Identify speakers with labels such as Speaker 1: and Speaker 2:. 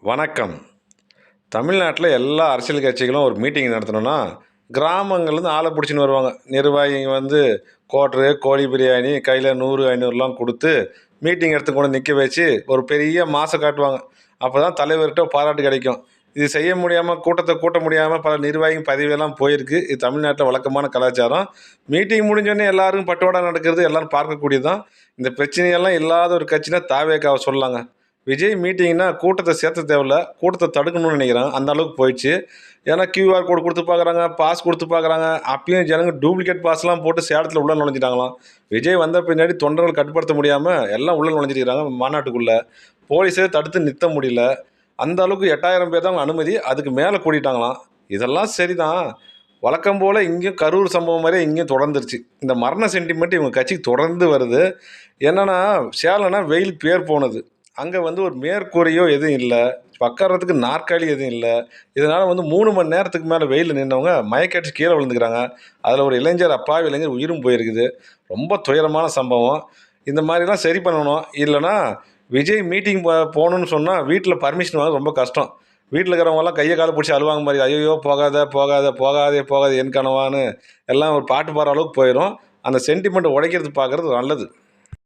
Speaker 1: வணக்கம். தமிழ்நாட்டில் எல்லா அரசியல் கட்சிகளும் ஒரு மீட்டிங் நடத்தணும்னா, கிராமங்கள்லேருந்து ஆளை பிடிச்சின்னு வருவாங்க. நிர்வாகிங்க வந்து குவார்ட்ரு, கோழி பிரியாணி கையில் 100, 500லாம் கொடுத்து மீட்டிங் எடுத்து கொண்டு நிற்க வச்சு ஒரு பெரிய மாசை காட்டுவாங்க. அப்போ தான் தலைவர்கிட்ட பாராட்டு கிடைக்கும். இது செய்ய முடியாமல் கூட்டத்தை கூட்ட முடியாமல் பல நிர்வாகி பதவியெல்லாம் போயிருக்கு. இது தமிழ்நாட்டில் வழக்கமான கலாச்சாரம். மீட்டிங் முடிஞ்சோடனே எல்லாருக்கும் பட்டுவாடா நடக்கிறது எல்லாரும் பார்க்கக்கூடியது தான். இந்த பிரச்சனையெல்லாம் இல்லாத ஒரு கட்சினா தாவேக்காவை சொல்லலாங்க. விஜய் மீட்டிங்னா கூட்டத்தை சேர்த்த தேவையில்ல, கூட்டத்தை தடுக்கணும்னு நினைக்கிறேன். அந்த அளவுக்கு போயிடுச்சு. ஏன்னா கியூஆர் கோடு கொடுத்து பார்க்குறாங்க, பாஸ் கொடுத்து பார்க்குறாங்க. அப்பயும் ஜனங்க டூப்ளிகேட் பாஸ்லாம் போட்டு சேலத்தில் உள்ள நுழைஞ்சிட்டாங்களாம். விஜய் வந்த பின்னாடி தொண்டர்கள் கட்டுப்படுத்த முடியாமல் எல்லாம் உள்ள நுழைஞ்சிருக்கிறாங்க மாநாட்டுக்குள்ளே. போலீஸே தடுத்து நிறுத்த முடியல. அந்த அளவுக்கு 8000 பேர் தான் அனுமதி. அதுக்கு மேலே கூட்டிட்டாங்களாம். இதெல்லாம் சரிதான். வழக்கம் போல் இங்கேயும் கரூர் சம்பவம் மாதிரியே இங்கேயும் தொடர்ந்துருச்சு. இந்த மரண சென்டிமெண்ட் இவங்க கட்சிக்கு தொடர்ந்து வருது. என்னன்னா சேலம்னா வெயில் பேர் போனது. அங்கே வந்து ஒரு மேற்கூரையோ எதுவும் இல்லை, உட்கார்றதுக்கு நாற்காலி எதுவும் இல்லை. இதனால் வந்து 3 மணி நேரத்துக்கு மேலே வெயிலில் நின்றவங்க மயக்கடிச்சு கீழே விழுந்துக்கிறாங்க. அதில் ஒரு இளைஞர், அப்பாவி இளைஞர் உயிரும் போயிருக்குது. ரொம்ப துயரமான சம்பவம். இந்த மாதிரிலாம் சரி பண்ணணும். இல்லைன்னா விஜய் மீட்டிங் போகணுன்னு சொன்னால் வீட்டில் பர்மிஷன் வாங்க ரொம்ப கஷ்டம். வீட்டில் இருக்கிறவங்கலாம் கையை காலை பிடிச்சி அழுவாங்க மாதிரி, ஐயோ போகாத போகாத போகாதே போகாது என் கனவான்னு எல்லாம் ஒரு பாட்டு பாடுற அளவுக்கு போயிடும். அந்த சென்டிமெண்ட்டை உடைக்கிறது பார்க்குறது நல்லது.